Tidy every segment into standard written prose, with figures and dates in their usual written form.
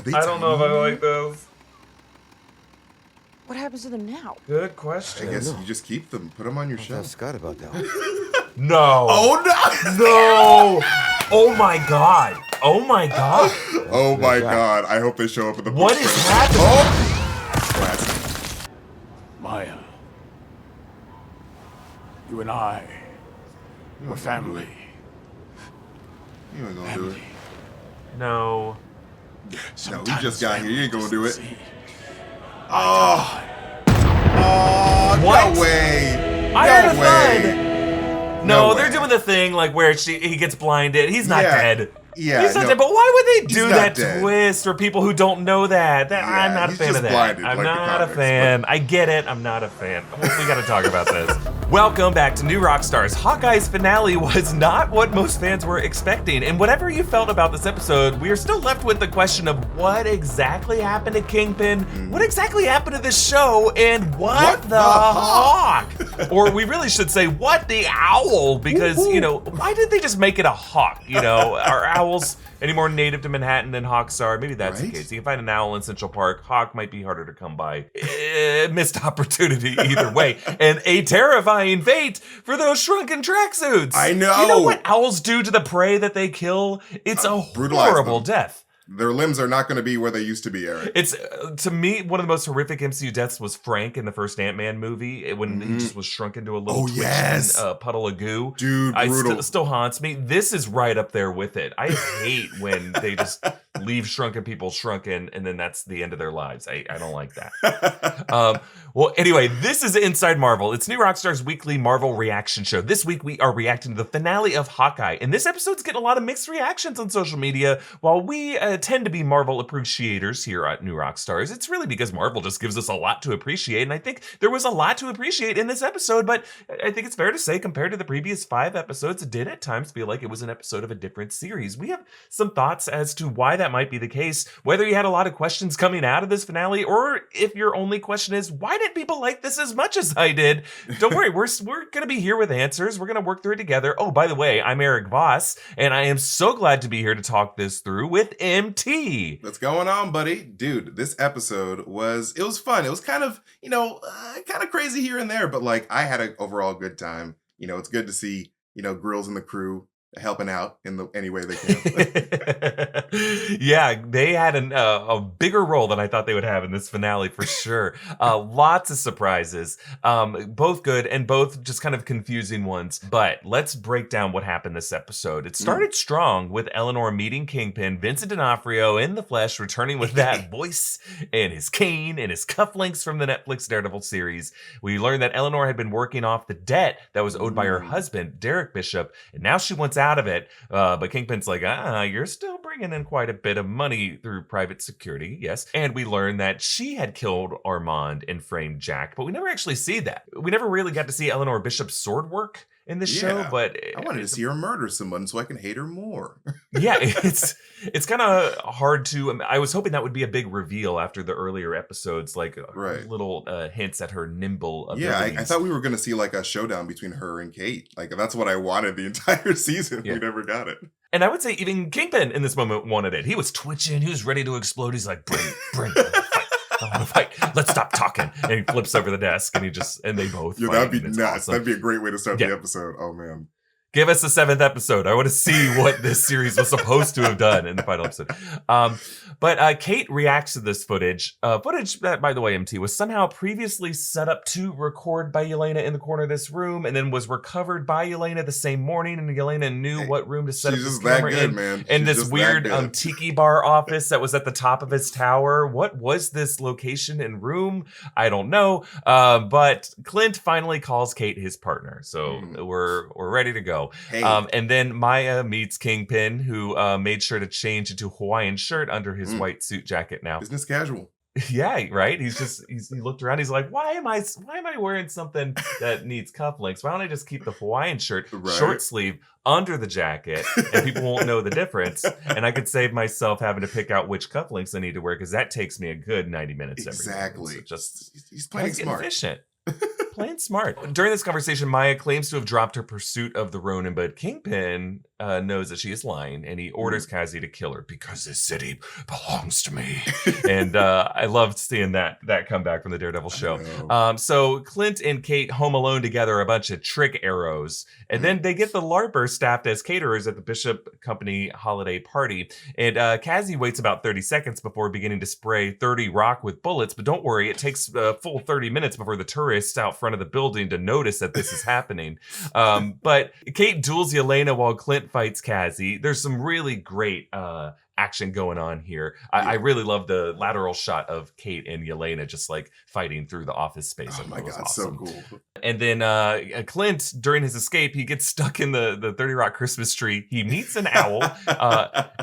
Are they I don't know if I like those. What happens to them now? Good question. I guess you just keep them. Put them on your shelf. Scott about that. No. Oh, no. No. Oh, my God. Oh, my God. Oh, my God. I hope they show up in the What is happening? Oh! Maya, you and I, we're family. You ain't gonna do it. No. No, we just got here. You ain't gonna do it. See. Oh. Oh, What? no way. I heard a No way. thud. No No, way. they're doing the thing like where he gets blinded. He's not dead. Yeah, He's not no. dead. But why would they do He's not that dead. twist for people who don't know that? Yeah, I'm not a he's fan just of that. blinded, I'm like the not a comics, fan. I get it. I'm not a fan. We got to talk about this. Welcome back to New Rockstars. Hawkeye's finale was not what most fans were expecting. And whatever you felt about this episode, we are still left with the question of what exactly happened to Kingpin, what exactly happened to this show, and what the hawk? Or we really should say, what the owl? Because, you know, why did they just make it a hawk? You know, are owls any more native to Manhattan than hawks are? Maybe that's the case. You can find an owl in Central Park. Hawk might be harder to come by. Missed opportunity either way. And a terrifying fate for those shrunken tracksuits. I know. You know what owls do to the prey that they kill? It's a horrible death. Their limbs are not going to be where they used to be, Eric. It's, to me, one of the most horrific MCU deaths was Frank in the first Ant-Man movie, when he just was shrunk into a little twitching puddle of goo. Dude, brutal. It still haunts me. This is right up there with it. I hate when they just leave shrunken people shrunken, and then that's the end of their lives. I don't like that. Well, anyway, this is Inside Marvel. It's New Rockstar's weekly Marvel reaction show. This week, we are reacting to the finale of Hawkeye, and this episode's getting a lot of mixed reactions on social media. While we tend to be Marvel appreciators here at New Rockstars, it's really because Marvel just gives us a lot to appreciate, and I think there was a lot to appreciate in this episode, but I think it's fair to say, compared to the previous 5 episodes, it did at times feel like it was an episode of a different series. We have some thoughts as to why that might be the case, whether you had a lot of questions coming out of this finale, or if your only question is, why did people like this as much as I did? Don't worry, we're going to be here with answers. We're going to work through it together. Oh, by the way, I'm Erik Voss, and I am so glad to be here to talk this through with MT. What's going on, buddy? Dude, this episode was fun. It was kind of, kind of crazy here and there, but like I had an overall good time. You know, it's good to see, Grills and the crew helping out in any way they can. Yeah, they had a bigger role than I thought they would have in this finale for sure. Lots of surprises, both good and both just kind of confusing ones. But let's break down what happened this episode. It started strong with Eleanor meeting Kingpin, Vincent D'Onofrio in the flesh, returning with that voice and his cane and his cufflinks from the Netflix Daredevil series. We learned that Eleanor had been working off the debt that was owed by her husband, Derek Bishop, and now she wants out of it, but Kingpin's like, you're still bringing in quite a bit of money through private security, yes. And we learned that she had killed Armand and framed Jack, but we never actually see that. We never really got to see Eleanor Bishop's sword work in this show, but I wanted to see her murder someone so I can hate her more. Yeah, it's kind of hard to. I was hoping that would be a big reveal after the earlier episodes, like little hints at her nimble abilities. Yeah, I thought we were going to see like a showdown between her and Kate. Like that's what I wanted the entire season. Yeah. We never got it. And I would say even Kingpin in this moment wanted it. He was twitching. He was ready to explode. He's like, bring it. I want to fight. Let's stop talking. And he flips over the desk and they both fight. That'd be nuts. Awesome. That'd be a great way to start the episode. Oh, man. Give us the 7th episode. I want to see what this series was supposed to have done in the final episode. But Kate reacts to this footage. Footage that, by the way, MT, was somehow previously set up to record by Yelena in the corner of this room, and then was recovered by Yelena the same morning, and Yelena knew what room to set up this camera in. Man. In this weird tiki bar office that was at the top of his tower. What was this location and room? I don't know. But Clint finally calls Kate his partner. So we're ready to go. Hey. And then Maya meets Kingpin, who made sure to change into a Hawaiian shirt under his white suit jacket now. Business casual. Yeah, right. He looked around. He's like, why am I wearing something that needs cufflinks? Why don't I just keep the Hawaiian shirt, short sleeve, under the jacket, and people won't know the difference? And I could save myself having to pick out which cufflinks I need to wear, because that takes me a good 90 minutes every day. So just he's playing smart. Efficient. Playing smart. During this conversation, Maya claims to have dropped her pursuit of the Ronin, but Kingpin knows that she is lying, and he orders Cassie to kill her because this city belongs to me. And I loved seeing that come back from the Daredevil show. So Clint and Kate home alone together a bunch of trick arrows, and then they get the LARPers staffed as caterers at the Bishop Company holiday party. And Cassie waits about 30 seconds before beginning to spray 30 Rock with bullets, but don't worry, it takes a full 30 minutes before the tourists out front of the building to notice that this is happening. But Kate duels Yelena while Clint fights Cassie. There's some really great action going on here. I really love the lateral shot of Kate and Yelena just like fighting through the office space. Oh my God, awesome. so cool. And then Clint, during his escape, he gets stuck in the 30 Rock Christmas tree. He meets an owl.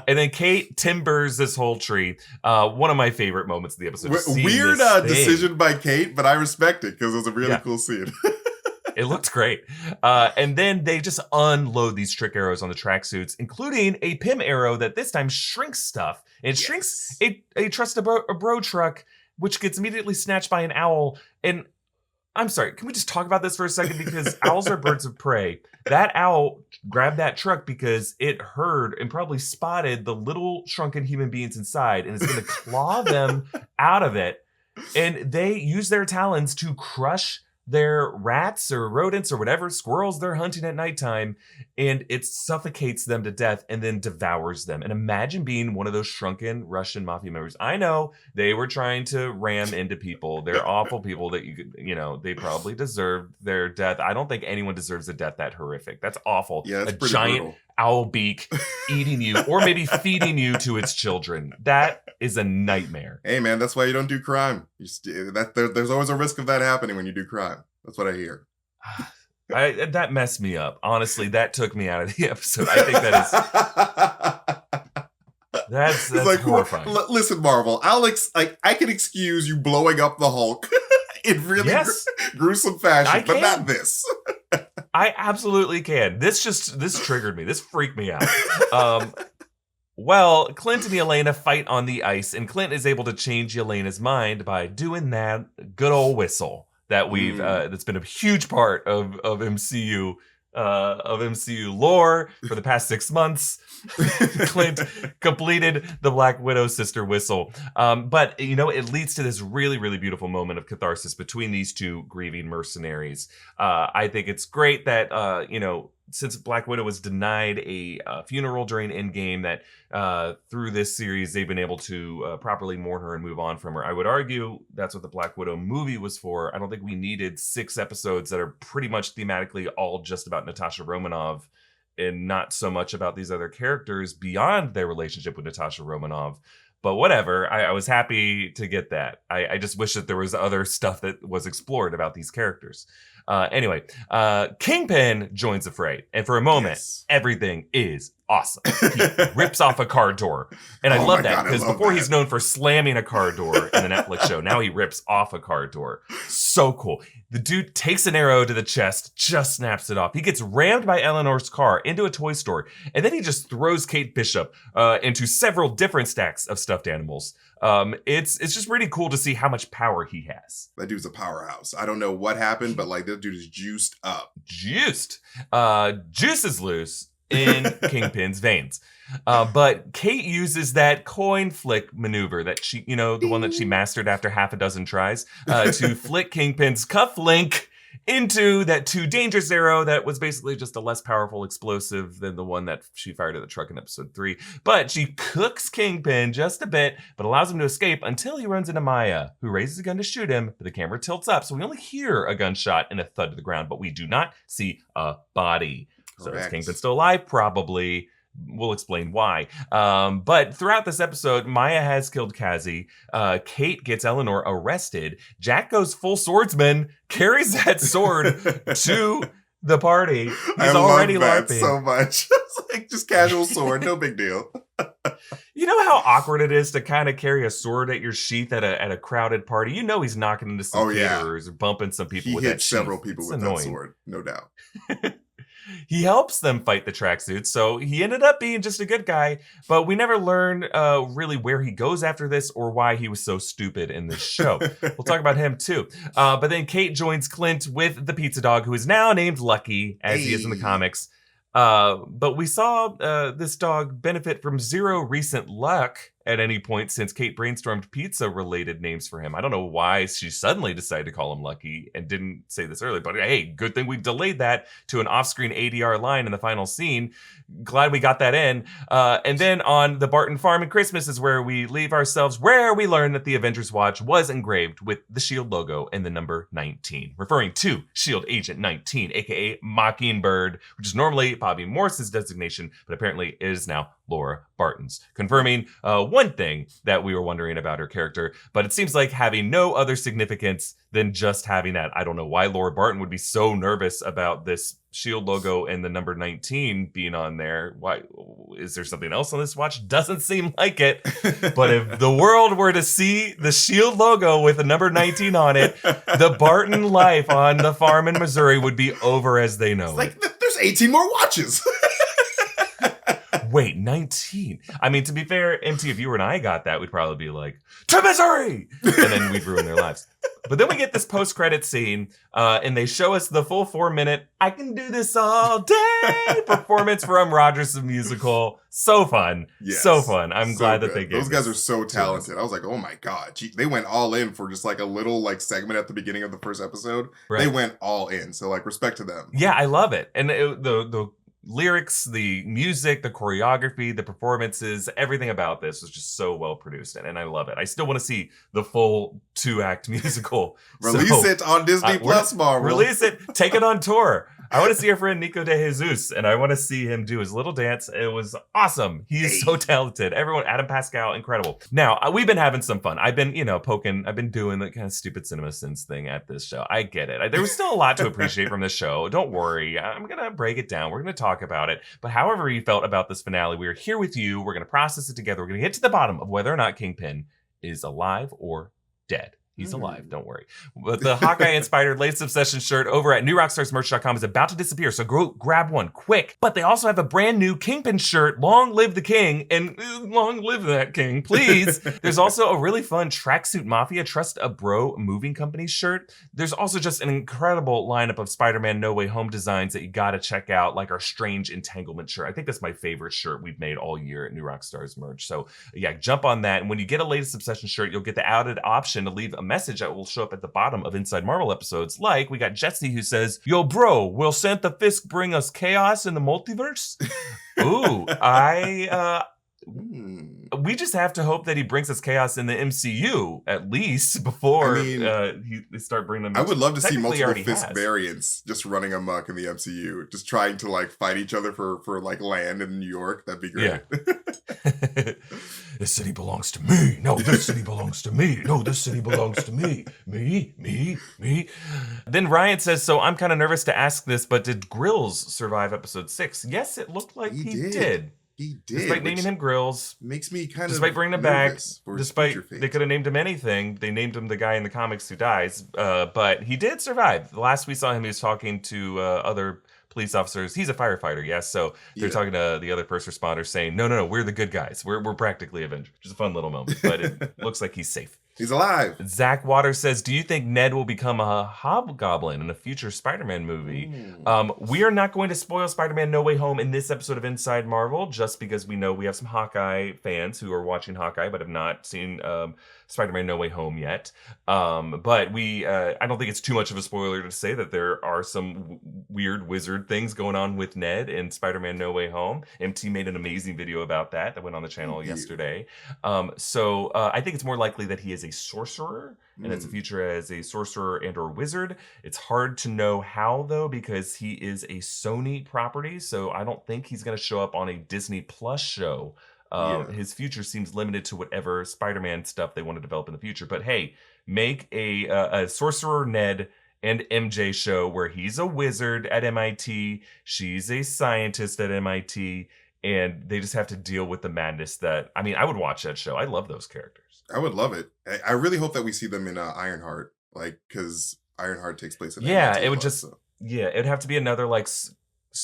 And then Kate timbers this whole tree. One of my favorite moments of the episode. Weird decision by Kate, but I respect it because it was a really cool scene. It looked great. And then they just unload these trick arrows on the tracksuits, including a Pym arrow that this time shrinks stuff. It shrinks a Trust a Bro truck, which gets immediately snatched by an owl. And I'm sorry, can we just talk about this for a second? Because owls are birds of prey. That owl grabbed that truck because it heard and probably spotted the little shrunken human beings inside, and it's going to claw them out of it. And they use their talons to crush their rats or rodents or whatever squirrels they're hunting at nighttime, and it suffocates them to death and then devours them. And imagine being one of those shrunken Russian mafia members. I know they were trying to ram into people. They're awful people that they probably deserve their death. I don't think anyone deserves a death that horrific. That's awful. Yeah, a giant brutal owl beak eating you, or maybe feeding you to its children. That is a nightmare. Hey man, that's why you don't do crime. There's always a risk of that happening when you do crime. That's what I hear. That messed me up. Honestly, that took me out of the episode. I think that is that's like, horrifying. Listen, Marvel, Alex, I can excuse you blowing up the Hulk in really gruesome fashion, but not this. I absolutely can. This triggered me. This freaked me out. Well, Clint and Yelena fight on the ice, and Clint is able to change Yelena's mind by doing that good old whistle that we've that's been a huge part of MCU lore for the past 6 months. Clint completed the Black Widow sister whistle. But it leads to this really, really beautiful moment of catharsis between these two grieving mercenaries. I think it's great that since Black Widow was denied a funeral during Endgame, that through this series they've been able to properly mourn her and move on from her. I would argue that's what the Black Widow movie was for. I don't think we needed 6 episodes that are pretty much thematically all just about Natasha Romanoff and not so much about these other characters beyond their relationship with Natasha Romanoff. But whatever, I was happy to get that. I just wish that there was other stuff that was explored about these characters. Anyway, Kingpin joins the fray, and for a moment, everything is awesome. He rips off a car door, and I love that because before he's known for slamming a car door in the Netflix show, now he rips off a car door. So cool. The dude takes an arrow to the chest, just snaps it off. He gets rammed by Eleanor's car into a toy store, and then he just throws Kate Bishop into several different stacks of stuffed animals. It's just really cool to see how much power he has. That dude's a powerhouse. I don't know what happened, but that dude is juiced up. Juice is loose in Kingpin's veins. But Kate uses that coin flick maneuver that she, the one that she mastered after half a dozen tries, to flick Kingpin's cuff link into that too dangerous arrow that was basically just a less powerful explosive than the one that she fired at the truck in episode 3. But she cooks Kingpin just a bit, but allows him to escape until he runs into Maya, who raises a gun to shoot him, but the camera tilts up, so we only hear a gunshot and a thud to the ground, but we do not see a body. So is Kingpin still alive? Probably. We'll explain why. But throughout this episode, Maya has killed Cassie. Kate gets Eleanor arrested. Jack goes full swordsman, carries that sword to the party. He's already love that LARPing. So much. It's like just casual sword, no big deal. You know how awkward it is to kind of carry a sword at your sheath at a crowded party? He's knocking into some caterers or bumping some people with that sheath. He hit several people with that sword, no doubt. He helps them fight the tracksuits, so he ended up being just a good guy, but we never learn really where he goes after this or why he was so stupid in this show. We'll talk about him too. But then Kate joins Clint with the pizza dog, who is now named Lucky, as he is in the comics. But we saw this dog benefit from zero recent luck at any point since Kate brainstormed pizza-related names for him. I don't know why she suddenly decided to call him Lucky and didn't say this earlier, but hey, good thing we delayed that to an off-screen ADR line in the final scene. Glad we got that in. And then on the Barton farm in Christmas is where we leave ourselves, where we learn that the Avengers Watch was engraved with the S.H.I.E.L.D. logo and the number 19, referring to S.H.I.E.L.D. Agent 19, aka Mockingbird, which is normally Bobby Morse's designation, but apparently is now Laura Barton's, confirming one thing that we were wondering about her character, but it seems like having no other significance than just having that. I don't know why Laura Barton would be so nervous about this S.H.I.E.L.D. logo and the number 19 being on there. Why? Is there something else on this watch? Doesn't seem like it. But if the world were to see the S.H.I.E.L.D. logo with the number 19 on it, the Barton life on the farm in Missouri would be over as they know. It's like, there's 18 more watches. Wait, 19? I mean, to be fair, MT, if you and I got that, we'd probably be like, to Missouri! And then we'd ruin their lives. But then we get this post-credit scene, and they show us the full 4-minute, I can do this all day performance from Rogers the Musical. So fun. Yes. So fun. I'm So glad good. that they gave Those guys this are so to us. talented. I was like, oh my God. Gee, they went all in for just like a little like segment at the beginning of the first episode. Right. They went all in. So like respect to them. Yeah, I love it. And the lyrics, the music, the choreography, the performances, everything about this was just so well produced, and I love it. I still want to see the full 2-act musical. Release it on Disney Plus, Marvel. Release it. Take it on tour. I want to see our friend Nico de Jesus, and I want to see him do his little dance. It was awesome. He is so talented. Everyone, Adam Pascal, incredible. Now, we've been having some fun. I've been, poking. I've been doing the kind of stupid CinemaSins thing at this show. I get it. There was still a lot to appreciate from this show. Don't worry. I'm going to break it down. We're going to talk about it. But however you felt about this finale, we are here with you. We're going to process it together. We're going to get to the bottom of whether or not Kingpin is alive or dead. He's alive, don't worry. But the Hawkeye-inspired Latest Obsession shirt over at newrockstarsmerch.com is about to disappear, so go grab one quick. But they also have a brand new Kingpin shirt, Long Live the King, and long live that king, please. There's also a really fun Tracksuit Mafia Trust a Bro Moving Company shirt. There's also just an incredible lineup of Spider-Man No Way Home designs that you gotta check out, like our Strange Entanglement shirt. I think that's my favorite shirt we've made all year at New Rockstars Merch. So yeah, jump on that. And when you get a Latest Obsession shirt, you'll get the added option to leave a message that will show up at the bottom of Inside Marvel episodes. Like, we got Jesse who says, yo, bro, will Santa Fisk bring us chaos in the multiverse? Ooh, we just have to hope that he brings us chaos in the MCU, at least, before they start bringing them. I would love to see multiple Fisk has. variants just running amok in the MCU, just trying to like fight each other for like land in New York. That'd be great. Yeah. This city belongs to me. No, this city belongs to me. No, this city belongs to me. Me. Then Ryan says, so I'm kind of nervous to ask this, but did Grills survive episode 6? Yes, it looked like he did. He did. Despite naming him Grills. Makes me kind of despite bringing him back. Despite they they could have named him anything. They named him the guy in the comics who dies. But he did survive. The last we saw him, he was talking to other police officers. He's a firefighter, yes. So they're talking to the other first responders saying, no, we're the good guys. We're practically Avengers. Which is a fun little moment. But it looks like he's safe. He's alive. Zach Waters says, do you think Ned will become a hobgoblin in a future Spider-Man movie? We are not going to spoil Spider-Man No Way Home in this episode of Inside Marvel, just because we know we have some Hawkeye fans who are watching Hawkeye but have not seen Spider-Man No Way Home yet. But I don't think it's too much of a spoiler to say that there are some weird wizard things going on with Ned in Spider-Man No Way Home. MT made an amazing video about that went on the channel yesterday. So I think it's more likely that he is a sorcerer and has a future as a sorcerer and or wizard. It's hard to know how, though, because he is a Sony property, so I don't think he's going to show up on a Disney Plus show. His future seems limited to whatever Spider-Man stuff they want to develop in the future. But hey, make a sorcerer Ned and MJ show where he's a wizard at MIT, she's a scientist at MIT, and they just have to deal with the madness that, I mean, I would watch that show. I love those characters. I would love it. I really hope that we see them in Ironheart, like, because Ironheart takes place in Yeah, MIT it would Plus, just, so. yeah, it'd have to be another, like,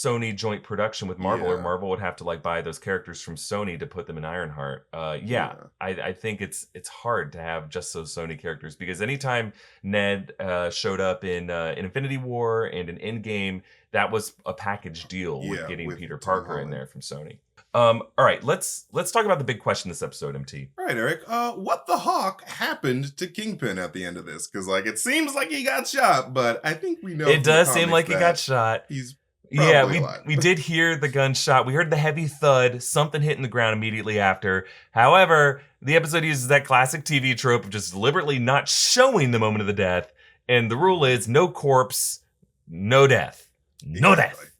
Sony joint production with Marvel, or Yeah. Marvel would have to like buy those characters from Sony to put them in Ironheart. I think it's hard to have just those Sony characters, because anytime Ned showed up in Infinity War and in Endgame, that was a package deal with getting with Peter Tom Parker in Holland. there from Sony. All right, let's talk about the big question this episode, MT. All right, Eric. What the hawk happened to Kingpin at the end of this? Because like it seems like he got shot, but I think we know It from the does seem comics like he that got shot. He's Yeah, probably alive. we did hear the gunshot. We heard the heavy thud, something hitting the ground immediately after. However, the episode uses that classic TV trope of just deliberately not showing the moment of the death. And the rule is no corpse, no death. No death.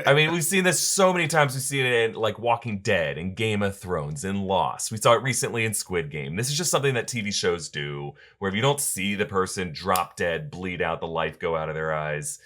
I mean, we've seen this so many times. We've seen it in like Walking Dead and Game of Thrones and Lost. We saw it recently in Squid Game. This is just something that TV shows do, where if you don't see the person drop dead, bleed out, the life go out of their eyes,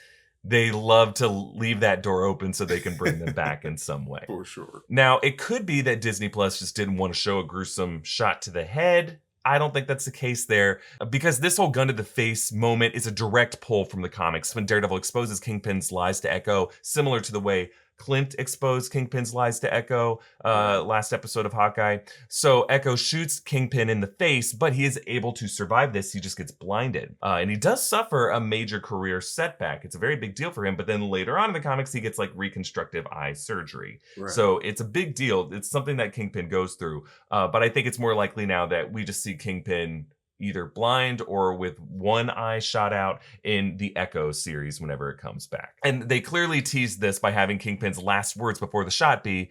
they love to leave that door open so they can bring them back in some way. For sure. Now, it could be that Disney Plus just didn't want to show a gruesome shot to the head. I don't think that's the case there, because this whole gun to the face moment is a direct pull from the comics when Daredevil exposes Kingpin's lies to Echo, similar to the way Clint exposed Kingpin's lies to Echo last episode of Hawkeye. So Echo shoots Kingpin in the face, but he is able to survive this. He just gets blinded. And he does suffer a major career setback. It's a very big deal for him. But then later on in the comics, he gets like reconstructive eye surgery. Right. So it's a big deal. It's something that Kingpin goes through. But I think it's more likely now that we just see Kingpin either blind or with one eye shot out in the Echo series whenever it comes back. And they clearly teased this by having Kingpin's last words before the shot be,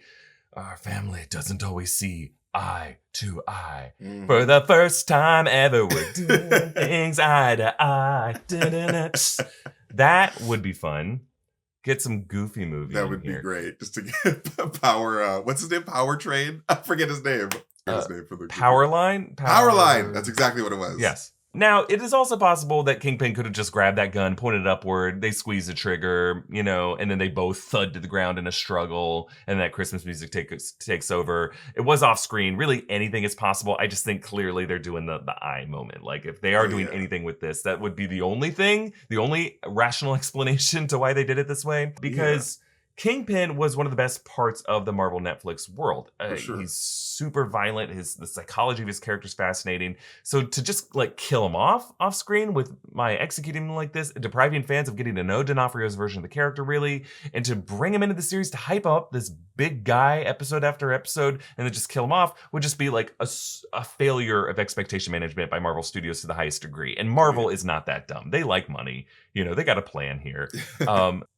"Our family doesn't always see eye to eye. Mhm. For the first time ever, we're doing things eye to eye." Da-da-da. That would be fun. Get some Goofy movie That in would be here. great. Just to get Power, what's his name? Powertrain? I forget his name. His name for the Powerline? Powerline. That's exactly what it was. Yes. Now, it is also possible that Kingpin could have just grabbed that gun, pointed it upward, they squeeze the trigger, you know, and then they both thud to the ground in a struggle, and that Christmas music takes over. It was off screen. Really, anything is possible. I just think clearly they're doing the eye moment. Like, if they are doing anything with this, that would be the only thing, the only rational explanation to why they did it this way. Because Kingpin was one of the best parts of the Marvel Netflix world. Sure. He's super violent. The psychology of his character is fascinating. So to just like kill him off screen with my executing him like this, depriving fans of getting to know D'Onofrio's version of the character really, and to bring him into the series to hype up this big guy episode after episode and then just kill him off would just be like a failure of expectation management by Marvel Studios to the highest degree. And Marvel is not that dumb. They like money. You know, they got a plan here.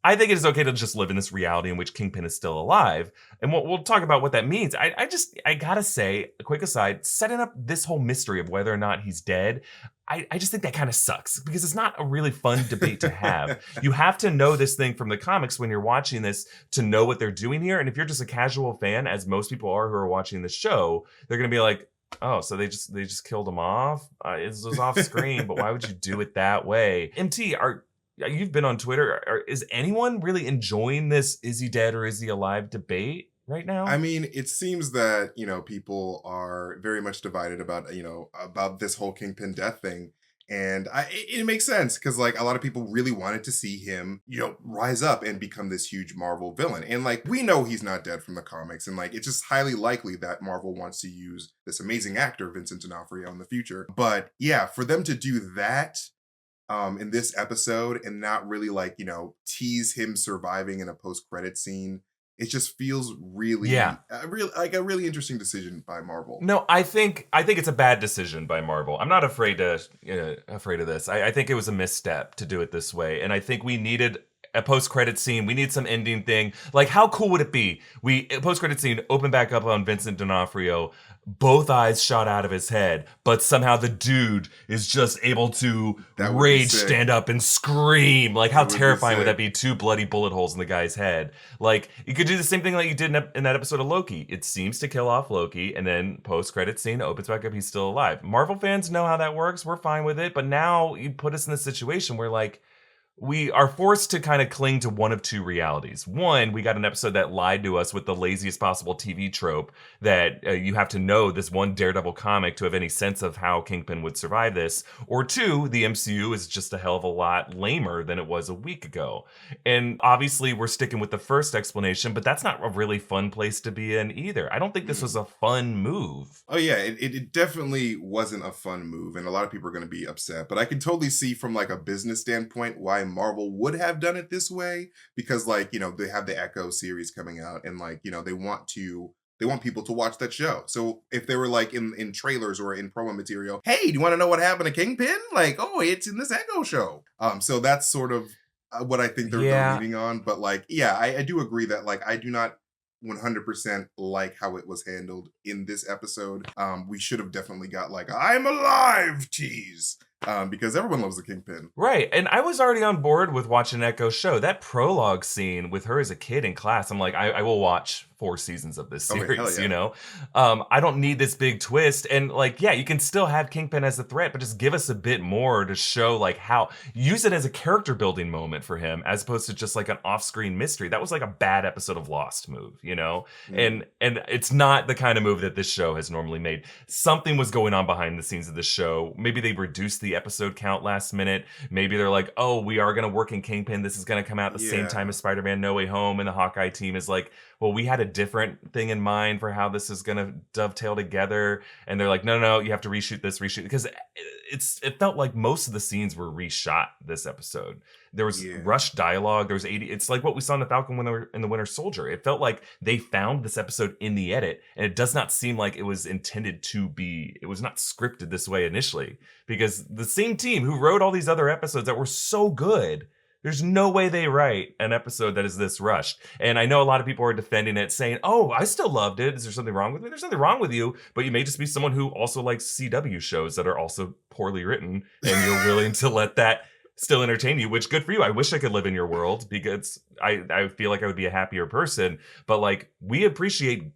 I think it is okay to just live in this reality in which Kingpin is still alive. And we'll talk about what that means. I gotta say, a quick aside, setting up this whole mystery of whether or not he's dead, I just think that kind of sucks, because it's not a really fun debate to have. You have to know this thing from the comics when you're watching this to know what they're doing here. And if you're just a casual fan, as most people are who are watching the show, they're going to be like, oh, so they just killed him off? It was off screen, but why would you do it that way? MT, you've been on Twitter. Is anyone really enjoying this is he dead or is he alive debate right now? I mean, it seems that, you know, people are very much divided about, you know, about this whole Kingpin death thing. And it makes sense, because like a lot of people really wanted to see him, you know, rise up and become this huge Marvel villain. And like, we know he's not dead from the comics. And like, it's just highly likely that Marvel wants to use this amazing actor, Vincent D'Onofrio, in the future. But yeah, for them to do that in this episode and not really like, you know, tease him surviving in a post-credit scene, it just feels really, a really interesting decision by Marvel. No, I think it's a bad decision by Marvel. I'm not afraid of this. I think it was a misstep to do it this way, and I think we needed a post-credit scene. We need some ending thing. Like, how cool would it be? Post-credit scene, open back up on Vincent D'Onofrio, both eyes shot out of his head, but somehow the dude is just able to rage stand up and scream. Like, how terrifying would that be? 2 bloody bullet holes in the guy's head. Like, you could do the same thing like you did in that episode of Loki. It seems to kill off Loki, and then post-credit scene opens back up, he's still alive. Marvel fans know how that works. We're fine with it, but now you put us in this situation where, like, we are forced to kind of cling to one of two realities. One, we got an episode that lied to us with the laziest possible TV trope that you have to know this one Daredevil comic to have any sense of how Kingpin would survive this. Or two, the MCU is just a hell of a lot lamer than it was a week ago. And obviously, we're sticking with the first explanation, but that's not a really fun place to be in either. I don't think this was a fun move. Oh yeah, it definitely wasn't a fun move, and a lot of people are going to be upset. But I can totally see from like a business standpoint why Marvel would have done it this way, because like, you know, they have the Echo series coming out, and like, you know, they want people to watch that show. So if they were like in trailers or in promo material, hey, do you want to know what happened to Kingpin? Like, oh, it's in this Echo show. So that's sort of what I think they're leading on. But like, yeah, I do agree that like I do not 100% like how it was handled in this episode. We should have definitely got like I'm alive tease. Because everyone loves the Kingpin. Right. And I was already on board with watching Echo's show. That prologue scene with her as a kid in class, I'm like, I will watch 4 seasons of this series, you know? I don't need this big twist. And like, yeah, you can still have Kingpin as a threat, but just give us a bit more to show like how, use it as a character building moment for him, as opposed to just like an off-screen mystery. That was like a bad episode of Lost move, you know? And it's not the kind of move that this show has normally made. Something was going on behind the scenes of this show. Maybe they reduced the episode count last minute. Maybe they're like, oh, we are going to work in Kingpin. This is going to come out the same time as Spider-Man No Way Home. And the Hawkeye team is like, well, we had a different thing in mind for how this is going to dovetail together. And they're like, no, you have to reshoot this, because it felt like most of the scenes were reshot this episode. There was rushed dialogue. There was 80. It's like what we saw in the Falcon when they were in the Winter Soldier. It felt like they found this episode in the edit, and it does not seem like it was intended to be. It was not scripted this way initially, because the same team who wrote all these other episodes that were so good, there's no way they write an episode that is this rushed. And I know a lot of people are defending it, saying, oh, I still loved it. Is there something wrong with me? There's nothing wrong with you, but you may just be someone who also likes CW shows that are also poorly written, and you're willing to let that still entertain you, which good for you. I wish I could live in your world, because I feel like I would be a happier person. But like, we appreciate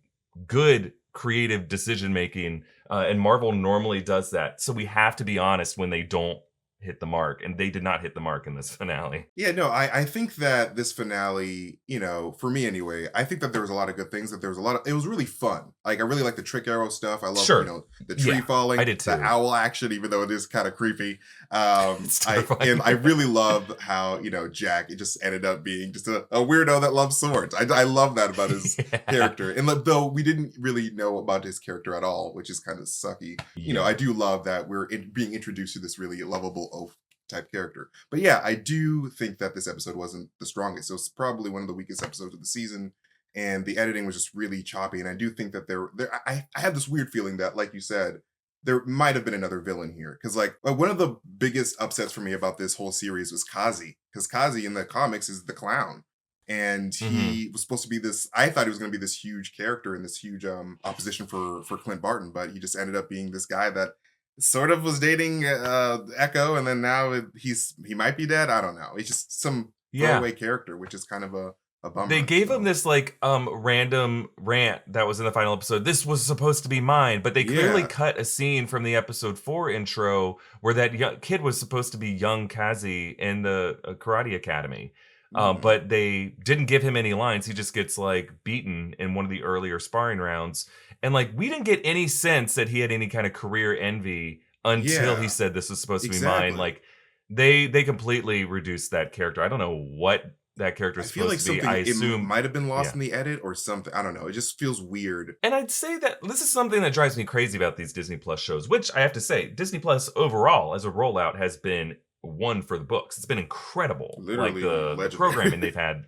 good creative decision making, and Marvel normally does that. So we have to be honest when they don't hit the mark, and they did not hit the mark in this finale. Yeah, no, I think that this finale, you know, for me anyway, I think that there was a lot of good things. That there was it was really fun. Like, I really like the trick arrow stuff. I love, you know, the tree falling. I did too. The owl action, even though it is kind of creepy. I really love how, you know, Jack, it just ended up being just a weirdo that loves swords. I love that about his character. And though we didn't really know about his character at all, which is kind of sucky. You know, I do love that we're being introduced to this really lovable oaf type character. But yeah, I do think that this episode wasn't the strongest. So it's probably one of the weakest episodes of the season, and the editing was just really choppy. And I do think that I have this weird feeling that, like you said, there might have been another villain here. Because like one of the biggest upsets for me about this whole series was Kazi. Because Kazi in the comics is the clown. And he was supposed to be this, I thought he was going to be this huge character and this huge opposition for Clint Barton, but he just ended up being this guy that sort of was dating Echo, and then now he might be dead. I don't know. It's just some throwaway character, which is kind of a bummer. They gave him this like random rant that was in the final episode. This was supposed to be mine, but they clearly cut a scene from the episode 4 intro where that kid was supposed to be young Kazi in the karate academy. But they didn't give him any lines. He just gets like beaten in one of the earlier sparring rounds. And like, we didn't get any sense that he had any kind of career envy until he said this was supposed to be mine. Like, they completely reduced that character. I don't know what that character is supposed to be. I assume it might have been lost in the edit or something. I don't know. It just feels weird. And I'd say that this is something that drives me crazy about these Disney Plus shows, which I have to say, Disney Plus overall as a rollout has been one for the books. It's been incredible. Literally, like the programming they've had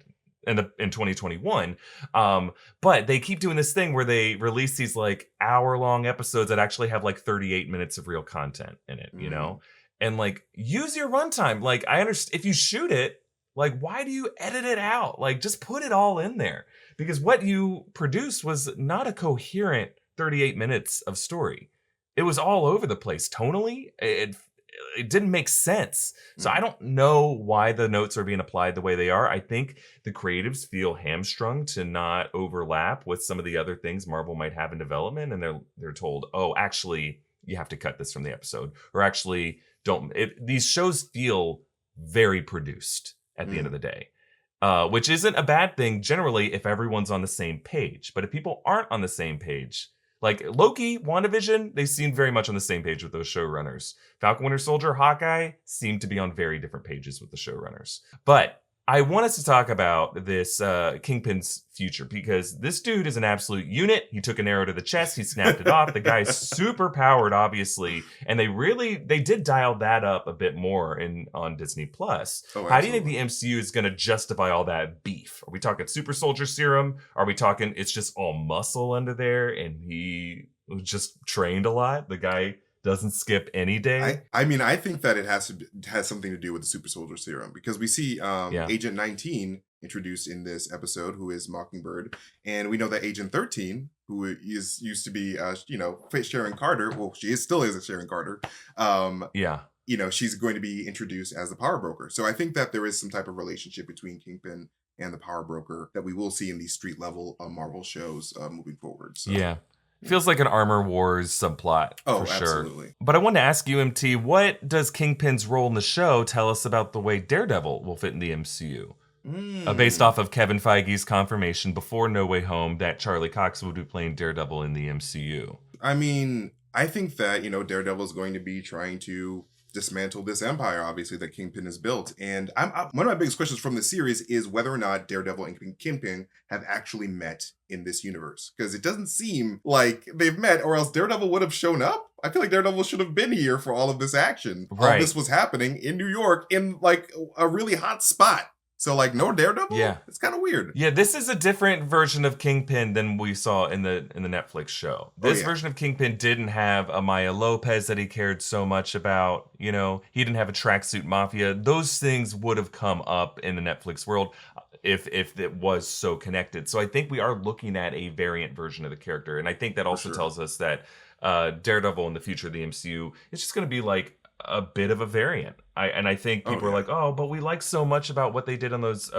in 2021. But they keep doing this thing where they release these like hour-long episodes that actually have like 38 minutes of real content in it, you know? And like, use your runtime. Like, I understand if you shoot it, like, why do you edit it out? Like, just put it all in there. Because what you produced was not a coherent 38 minutes of story. It was all over the place. Tonally, it didn't make sense. So I don't know why the notes are being applied the way they are. I think the creatives feel hamstrung to not overlap with some of the other things Marvel might have in development. And they're told, oh, actually, you have to cut this from the episode. Or actually, don't. These shows feel very produced at the end of the day. Which isn't a bad thing generally if everyone's on the same page. But if people aren't on the same page, like Loki, WandaVision, they seemed very much on the same page with those showrunners. Falcon Winter Soldier, Hawkeye seemed to be on very different pages with the showrunners. But I want us to talk about this Kingpin's future, because this dude is an absolute unit. He took an arrow to the chest. He snapped it off. The guy's super powered, obviously. And they did dial that up a bit more on Disney Plus. Oh, how do you think the MCU is going to justify all that beef? Are we talking super soldier serum? Are we talking it's just all muscle under there and he was just trained a lot? The guy doesn't skip any day. I mean, I think that it has something to do with the super soldier serum, because we see Agent 19 introduced in this episode, who is Mockingbird, and we know that Agent 13, who used to be Sharon Carter. Well, still is a Sharon Carter. She's going to be introduced as the power broker. So I think that there is some type of relationship between Kingpin and the power broker that we will see in these street level Marvel shows moving forward. So. Yeah. Feels like an Armor Wars subplot, for sure. Absolutely. But I wanted to ask you, MT, what does Kingpin's role in the show tell us about the way Daredevil will fit in the MCU? Based off of Kevin Feige's confirmation before No Way Home that Charlie Cox would be playing Daredevil in the MCU. I mean, I think that, Daredevil is going to be trying to dismantle this empire, obviously, that Kingpin has built. And one of my biggest questions from the series is whether or not Daredevil and Kingpin have actually met in this universe. Because it doesn't seem like they've met, or else Daredevil would have shown up. I feel like Daredevil should have been here for all of this action. Right. All this was happening in New York in like a really hot spot. So like no Daredevil? Yeah. It's kind of weird. Yeah, this is a different version of Kingpin than we saw in the Netflix show. This version of Kingpin didn't have a Maya Lopez that he cared so much about. He didn't have a tracksuit mafia. Those things would have come up in the Netflix world if it was so connected. So I think we are looking at a variant version of the character. And I think that also tells us that Daredevil in the future of the MCU is just going to be like a bit of a variant. I think people are like, oh, but we like so much about what they did on those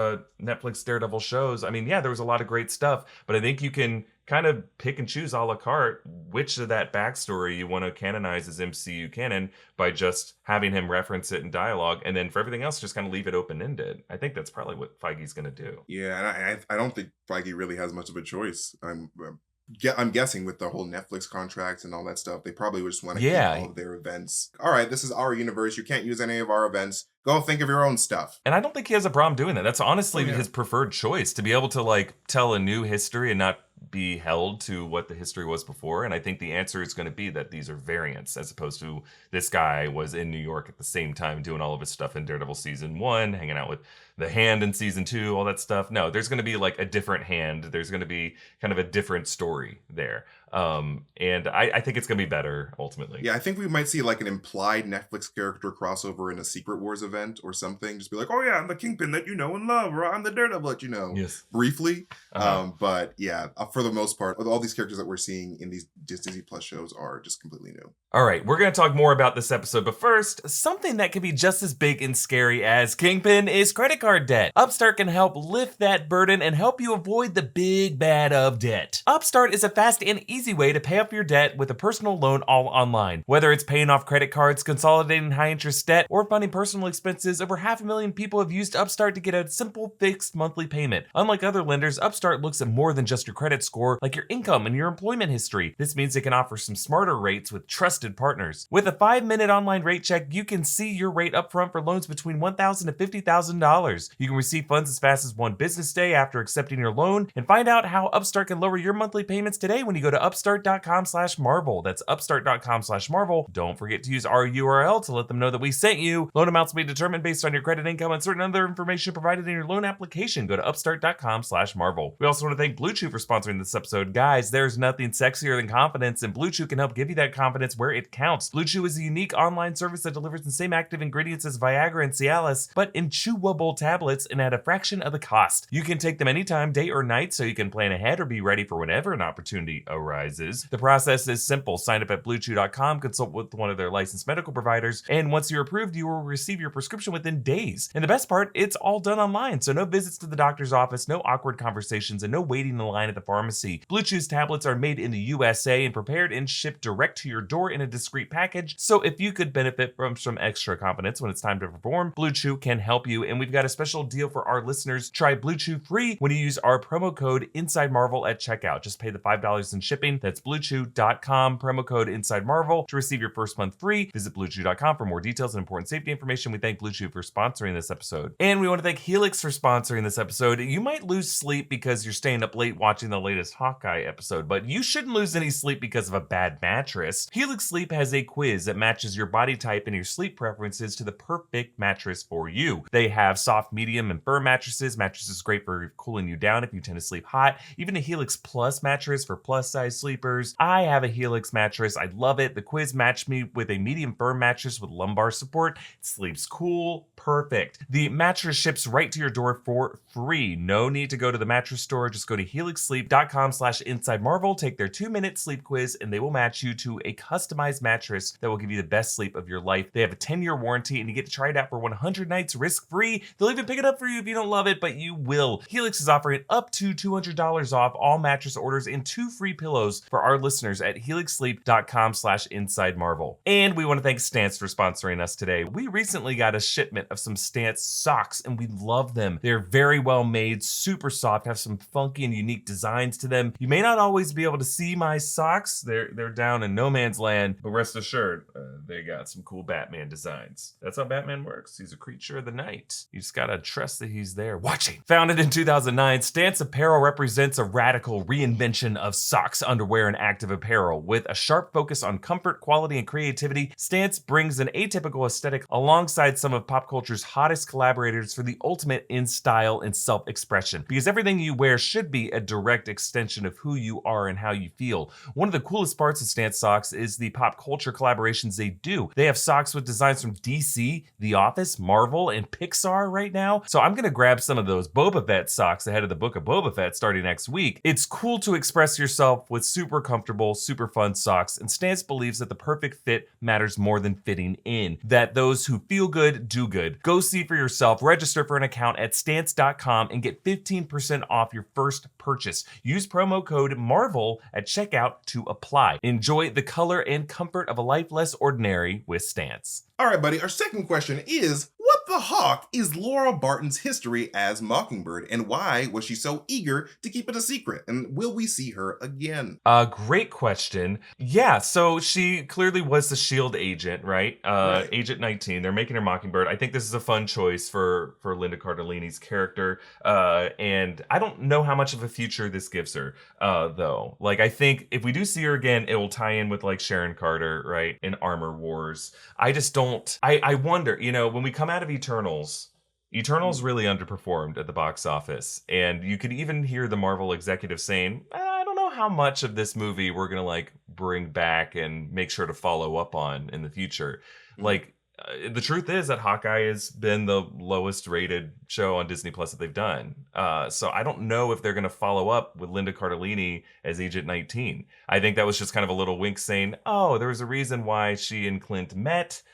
Netflix Daredevil shows. I mean, yeah, there was a lot of great stuff, but I think you can kind of pick and choose a la carte which of that backstory you want to canonize as MCU canon by just having him reference it in dialogue, and then for everything else, just kind of leave it open-ended. I think that's probably what Feige's going to do. Yeah, and I don't think Feige really has much of a choice. I'm guessing with the whole Netflix contracts and all that stuff, they probably would just want to keep all of their events. All right, this is our universe. You can't use any of our events. Go think of your own stuff. And I don't think he has a problem doing that. That's honestly his preferred choice, to be able to like tell a new history and not be held to what the history was before. And I think the answer is going to be that these are variants, as opposed to this guy was in New York at the same time doing all of his stuff in Daredevil season 1, hanging out with the Hand in season 2, all that stuff. No, there's going to be like a different Hand. There's going to be kind of a different story there. And I think it's going to be better ultimately. Yeah, I think we might see like an implied Netflix character crossover in a Secret Wars event or something. Just be like, oh yeah, I'm the Kingpin that you know and love, or I'm the Daredevil that you know. Yes. Briefly. But yeah, for the most part, all these characters that we're seeing in these Disney Plus shows are just completely new. All right, we're going to talk more about this episode, but first, something that can be just as big and scary as Kingpin is credit card debt. Upstart can help lift that burden and help you avoid the big bad of debt. Upstart is a fast and easy way to pay off your debt with a personal loan all online. Whether it's paying off credit cards, consolidating high interest debt, or funding personal expenses, over 500,000 people have used Upstart to get a simple fixed monthly payment. Unlike other lenders, Upstart looks at more than just your credit score, like your income and your employment history. This means they can offer some smarter rates with trusted partners. With a 5-minute online rate check, you can see your rate upfront for loans between $1,000 to $50,000. You can receive funds as fast as 1 business day after accepting your loan, and find out how Upstart can lower your monthly payments today when you go to upstart.com/Marvel. That's upstart.com/Marvel. Don't forget to use our URL to let them know that we sent you. Loan amounts will be determined based on your credit, income, and certain other information provided in your loan application. Go to upstart.com/Marvel. We also want to thank Blue Chew for sponsoring this episode. Guys, there's nothing sexier than confidence, and Blue Chew can help give you that confidence where it counts. Blue Chew is a unique online service that delivers the same active ingredients as Viagra and Cialis, but in chewable tablets and at a fraction of the cost. You can take them anytime, day or night, so you can plan ahead or be ready for whenever an opportunity arises. The process is simple. Sign up at BlueChew.com, consult with one of their licensed medical providers, and once you're approved, you will receive your prescription within days. And the best part, it's all done online, so no visits to the doctor's office, no awkward conversations, and no waiting in line at the pharmacy. Blue Chew's tablets are made in the USA and prepared and shipped direct to your door in a discreet package. So if you could benefit from some extra confidence when it's time to perform, Blue Chew can help you. And we've got a special deal for our listeners. Try Blue Chew free when you use our promo code Inside Marvel at checkout. Just pay the $5 in shipping. That's BlueChew.com, promo code Inside Marvel to receive your first month free. Visit BlueChew.com for more details and important safety information. We thank Blue Chew for sponsoring this episode. And we want to thank Helix for sponsoring this episode. You might lose sleep because you're staying up late watching the latest Hawkeye episode, but you shouldn't lose any sleep because of a bad mattress. Helix Sleep has a quiz that matches your body type and your sleep preferences to the perfect mattress for you. They have soft, medium, and firm mattresses. Mattresses great for cooling you down if you tend to sleep hot. Even a Helix Plus mattress for plus-size sleepers. I have a Helix mattress. I love it. The quiz matched me with a medium firm mattress with lumbar support. It sleeps cool. Perfect. The mattress ships right to your door for free. No need to go to the mattress store. Just go to helixsleep.com/insidemarvel, take their 2-minute sleep quiz, and they will match you to a customized mattress that will give you the best sleep of your life. They have a 10-year warranty, and you get to try it out for 100 nights risk-free. They'll even pick it up for you if you don't love it, but you will. Helix is offering up to $200 off all mattress orders and 2 free pillows for our listeners at helixsleep.com/insidemarvel. And we want to thank Stance for sponsoring us today. We recently got a shipment of some Stance socks, and we love them. They're very well made, super soft, have some funky and unique designs to them. You may not always be able to see my socks. They're down in no man's land, but rest assured, they got some cool Batman designs. That's how Batman works. He's a creature of the night. You just gotta trust that he's there watching. Founded in 2009, Stance Apparel represents a radical reinvention of socks, underwear, and active apparel. With a sharp focus on comfort, quality, and creativity, Stance brings an atypical aesthetic alongside some of pop culture's hottest collaborators for the ultimate in style and self-expression. Because everything you wear should be a direct extension of who you are and how you feel. One of the coolest parts of Stance socks is the pop culture collaborations they do. They have socks with designs from DC, The Office, Marvel, and Pixar right now. So I'm gonna grab some of those Boba Fett socks ahead of the Book of Boba Fett starting next week. It's cool to express yourself with super comfortable, super fun socks, and Stance believes that the perfect fit matters more than fitting in. That those who feel good do good. Go see for yourself, register for an account at stance.com and get 15% off your first purchase. Use promo code MARVEL at checkout to apply. Enjoy the color and comfort of a life less ordinary with Stance. All right, buddy. Our second question is, what the hawk is Laura Barton's history as Mockingbird, and why was she so eager to keep it a secret? And will we see her again? Great question. Yeah, so she clearly was the S.H.I.E.L.D. agent, right? Right. Agent 19. They're making her Mockingbird. I think this is a fun choice for Linda Cardellini's character. And I don't know how much of a future this gives her, though. Like, I think if we do see her again, it will tie in with, like, Sharon Carter, right? In Armor Wars. I just don't... I wonder, you know, when we come out of Eternals really underperformed at the box office. And you could even hear the Marvel executives saying, I don't know how much of this movie we're going to like bring back and make sure to follow up on in the future. Like, the truth is that Hawkeye has been the lowest rated show on Disney Plus that they've done. So I don't know if they're going to follow up with Linda Cardellini as Agent 19. I think that was just kind of a little wink saying, oh, there was a reason why she and Clint met.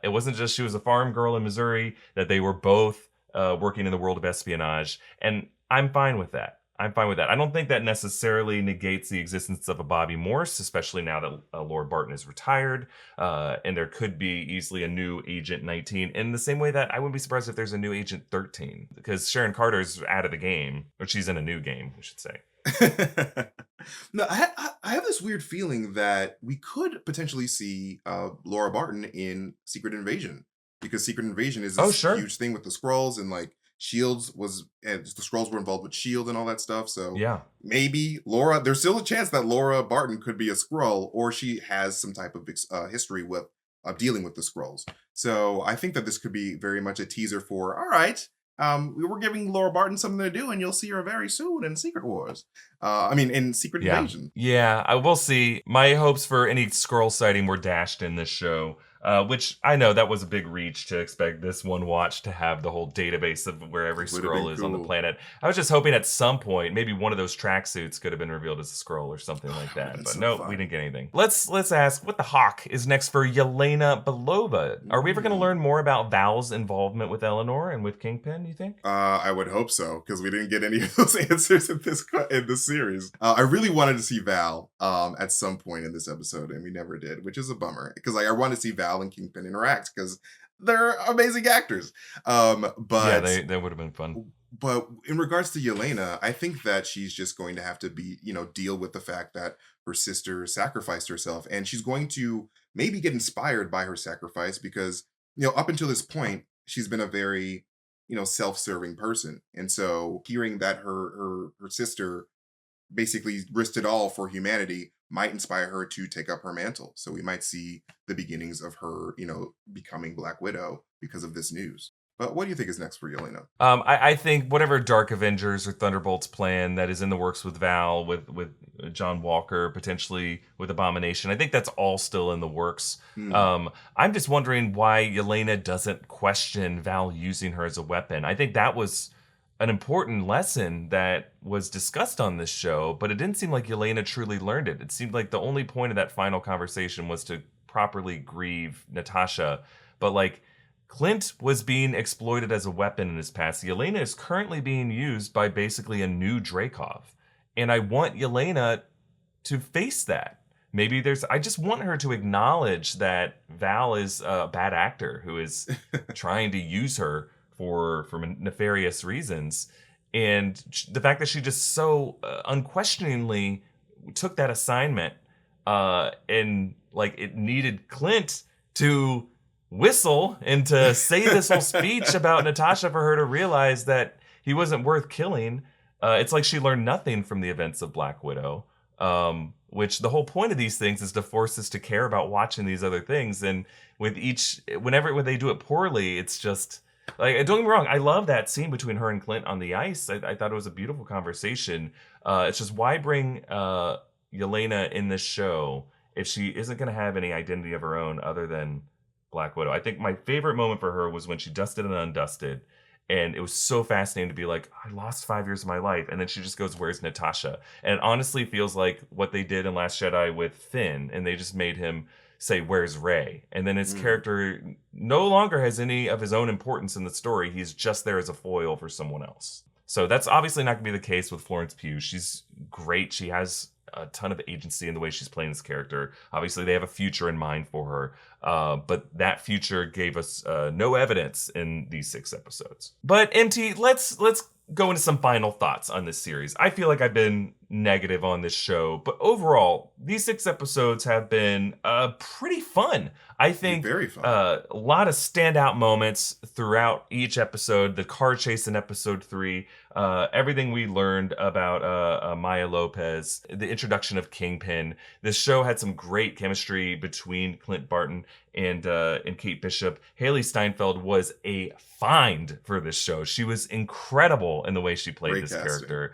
It wasn't just she was a farm girl in Missouri, that they were both working in the world of espionage. And I'm fine with that. I don't think that necessarily negates the existence of a Bobby Morse, especially now that Laura Barton is retired. And there could be easily a new Agent 19 in the same way that I wouldn't be surprised if there's a new Agent 13, because Sharon Carter's out of the game, or she's in a new game, we should say. No, I have this weird feeling that we could potentially see Laura Barton in Secret Invasion, because Secret Invasion is this huge thing with the Skrulls, and like Shields was, and the Skrulls were involved with Shield and all that stuff. So yeah, maybe Laura. There's still a chance that Laura Barton could be a Skrull, or she has some type of history with dealing with the Skrulls. So I think that this could be very much a teaser for, all right, we were giving Laura Barton something to do, and you'll see her very soon in Secret Wars. In Secret Invasion. Yeah, I will see. My hopes for any Skrull sighting were dashed in this show. which I know that was a big reach to expect this one watch to have the whole database of where every Would've Skrull been is on the cool. planet. I was just hoping at some point maybe one of those tracksuits could have been revealed as a Skrull or something like that. been But so no, fun. we didn't get anything. Let's ask what the hawk is next for Yelena Belova. Are we ever going to learn more about Val's involvement with Eleanor and with Kingpin, you think? I would hope so, because we didn't get any of those answers in this series. I really wanted to see Val at some point in this episode, and we never did, which is a bummer. Because like I want to see Val and Kingpin interact because they're amazing actors. Yeah, But they would have been fun. but in regards to Yelena, I think that she's just going to have to be, deal with the fact that her sister sacrificed herself, and she's going to maybe get inspired by her sacrifice because, up until this point, she's been a very, self-serving person. And so hearing that her sister basically risked it all for humanity might inspire her to take up her mantle. So we might see the beginnings of her, becoming Black Widow because of this news. But what do you think is next for Yelena? I think whatever Dark Avengers or Thunderbolts plan that is in the works with Val, with John Walker, potentially with Abomination, I think that's all still in the works. I'm just wondering why Yelena doesn't question Val using her as a weapon. I think that was an important lesson that was discussed on this show, but it didn't seem like Yelena truly learned it. It seemed like the only point of that final conversation was to properly grieve Natasha, but like Clint was being exploited as a weapon in his past. Yelena is currently being used by basically a new Dreykov. And I want Yelena to face that. Maybe I just want her to acknowledge that Val is a bad actor who is trying to use her for nefarious reasons. And the fact that she just so unquestioningly took that assignment and like it needed Clint to whistle and to say this whole speech about Natasha for her to realize that he wasn't worth killing. It's like she learned nothing from the events of Black Widow, which the whole point of these things is to force us to care about watching these other things. And with when they do it poorly, it's just like, don't get me wrong, I love that scene between her and Clint on the ice. I thought it was a beautiful conversation. It's just why bring Yelena in this show if she isn't going to have any identity of her own other than Black Widow. I think my favorite moment for her was when she dusted and undusted, and it was so fascinating to be like, I lost 5 years of my life, and then she just goes, where's Natasha? And it honestly feels like what they did in Last Jedi with Finn, and they just made him say, where's Rey? And then his character no longer has any of his own importance in the story. He's just there as a foil for someone else. So that's obviously not going to be the case with Florence Pugh. She's great. She has a ton of agency in the way she's playing this character. Obviously, they have a future in mind for her, but that future gave us no evidence in these 6 episodes. But MT, let's go into some final thoughts on this series. I feel like I've been negative on this show, but overall, these 6 episodes have been pretty fun. I think Very fun. A lot of standout moments throughout each episode. The car chase in episode 3, everything we learned about Maya Lopez, the introduction of Kingpin. This show had some great chemistry between Clint Barton and Kate Bishop. Haley Steinfeld was a find for this show. She was incredible in the way she played this character.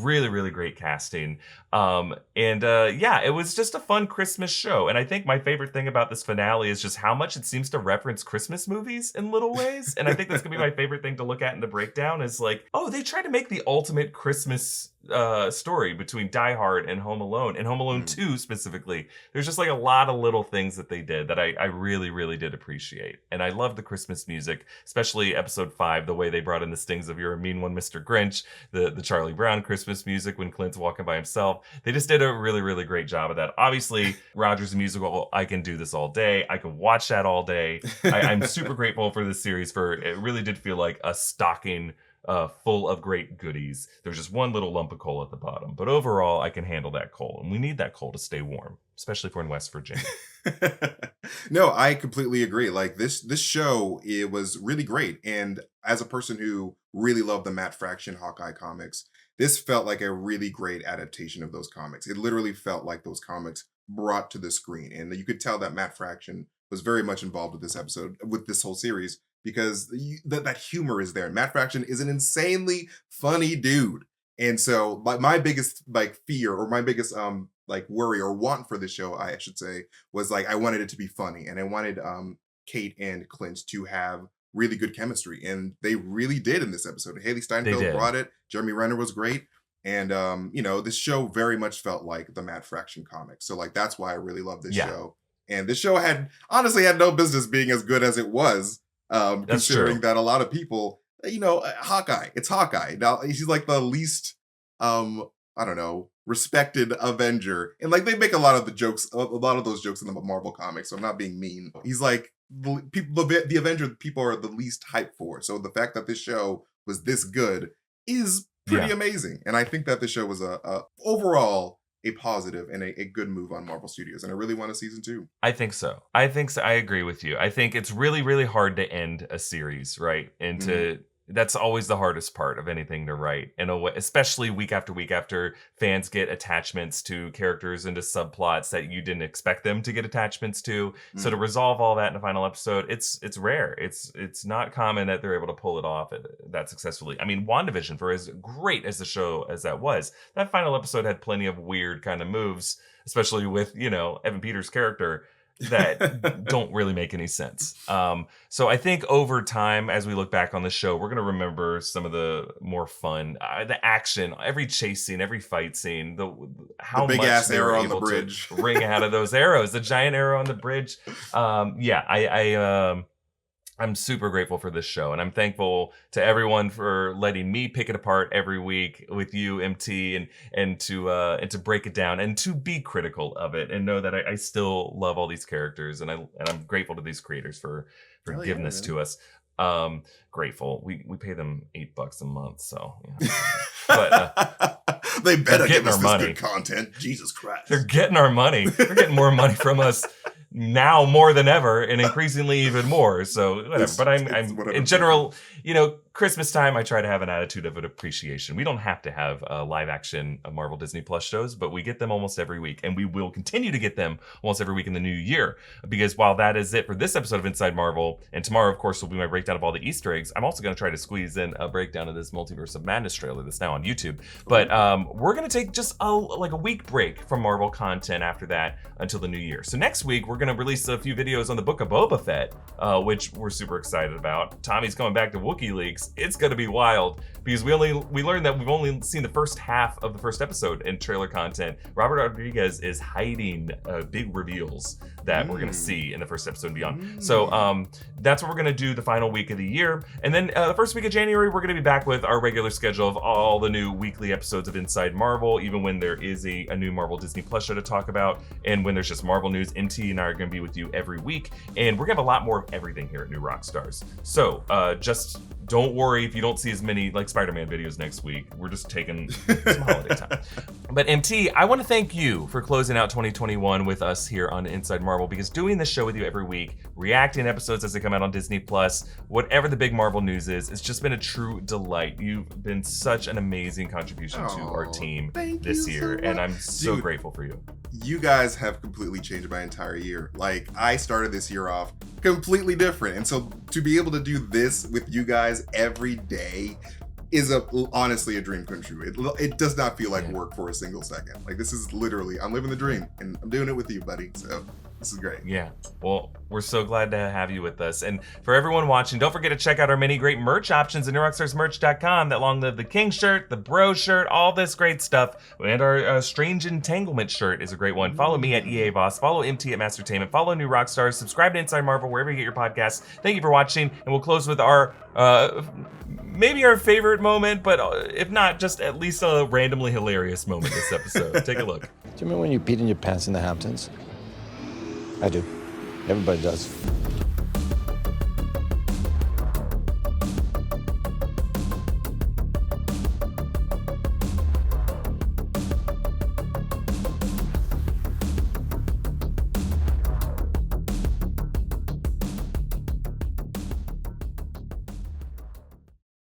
Really, really great casting. Yeah, it was just a fun Christmas show. And I think my favorite thing about this finale is just how much it seems to reference Christmas movies in little ways. And I think that's gonna be my favorite thing to look at in the breakdown is like, oh, they tried to make the ultimate Christmas story between Die Hard and Home Alone, and Home Alone 2 specifically. There's just like a lot of little things that they did that I really, really did appreciate. And I love the Christmas music, especially episode 5, the way they brought in the stings of You're a Mean One, Mr. Grinch, the Charlie Brown Christmas music when Clint's walking by himself. They just did a really, really great job of that. Obviously, Roger's musical, I can do this all day. I can watch that all day. I'm super grateful for this series it really did feel like a stocking full of great goodies. There's just one little lump of coal at the bottom, but overall I can handle that coal, and we need that coal to stay warm, especially if we're in West Virginia. No, I completely agree. Like this show, it was really great, and as a person who really loved the Matt Fraction Hawkeye comics, this felt like a really great adaptation of those comics. It literally felt like those comics brought to the screen, and you could tell that Matt Fraction was very much involved with this whole series, because that humor is there. Matt Fraction is an insanely funny dude. And so my biggest fear, or my biggest like worry or want for the show, I should say, was like I wanted it to be funny, and I wanted Kate and Clint to have really good chemistry, and they really did in this episode. Haley Steinfeld brought it. Jeremy Renner was great. And this show very much felt like the Mad Fraction comics. So like that's why I really love this show. And this show honestly had no business being as good as it was. Considering that a lot of people, Hawkeye. It's Hawkeye. Now he's like the least respected Avenger. And like they make a lot of those jokes in the Marvel comics. So I'm not being mean. He's like the Avenger people are the least hyped for. So the fact that this show was this good is pretty amazing. And I think that the show was overall a positive and a good move on Marvel Studios. And I really want a season 2. I think so. I agree with you. I think it's really, really hard to end a series, right? And that's always the hardest part of anything to write, in a way, especially week after week after fans get attachments to characters and to subplots that you didn't expect them to get attachments to. So to resolve all that in a final episode, it's rare. It's not common that they're able to pull it off that successfully. I mean, WandaVision, for as great as the show as that was, that final episode had plenty of weird kind of moves, especially with, Evan Peters' character, that don't really make any sense. So I think over time, as we look back on the show, we're going to remember some of the more fun, the action, every chase scene, every fight scene, how the big much ass arrow on the bridge, ring out of those arrows, the giant arrow on the bridge. I'm super grateful for this show, and I'm thankful to everyone for letting me pick it apart every week with you, MT, and to break it down and to be critical of it and know that I still love all these characters, and I'm grateful to these creators for giving this to us. Grateful. We pay them $8 a month, so but they better give us this good content. Jesus Christ, they're getting our money. They're getting more money from us now more than ever, and increasingly even more. So whatever. But I'm in general, Christmas time, I try to have an attitude of an appreciation. We don't have to have live action Marvel Disney Plus shows, but we get them almost every week, and we will continue to get them almost every week in the new year. Because while that is it for this episode of Inside Marvel, and tomorrow, of course, will be my breakdown of all the Easter eggs, I'm also going to try to squeeze in a breakdown of this Multiverse of Madness trailer that's now on YouTube. But we're going to take just a week break from Marvel content after that until the new year. So next week, we're going to release a few videos on the Book of Boba Fett, which we're super excited about. Tommy's coming back to Wookiee Leaks. It's going to be wild because we learned that we've only seen the first half of the first episode in trailer content. Robert Rodriguez is hiding big reveals that we're going to see in the first episode and beyond. So that's what we're going to do the final week of the year. And then the first week of January, we're going to be back with our regular schedule of all the new weekly episodes of Inside Marvel, even when there is a new Marvel Disney Plus show to talk about. And when there's just Marvel news, MT and I are going to be with you every week. And we're going to have a lot more of everything here at New Rockstars. So just don't worry if you don't see as many Spider-Man videos next week. We're just taking some holiday time. But MT, I want to thank you for closing out 2021 with us here on Inside Marvel, because doing this show with you every week, reacting to episodes as they come out on Disney Plus, whatever the big Marvel news is, it's just been a true delight. You've been such an amazing contribution to our team this year, and I'm so grateful for you. You guys have completely changed my entire year. I started this year off completely different, and so to be able to do this with you guys every day is honestly a dream come true. It does not feel like work for a single second. This is literally, I'm living the dream, and I'm doing it with you, buddy. So this is great. Yeah. Well, we're so glad to have you with us. And for everyone watching, don't forget to check out our many great merch options at NewRockstarsMerch.com. That Long Live the King shirt, the Bro shirt, all this great stuff. And our Strange Entanglement shirt is a great one. Follow me at EA Voss. Follow MT at MasterTainment. Follow New Rockstars. Subscribe to Inside Marvel wherever you get your podcasts. Thank you for watching. And we'll close with our maybe our favorite moment, but if not, just at least a randomly hilarious moment this episode. Take a look. Do you remember when you peed in your pants in the Hamptons? I do. Everybody does.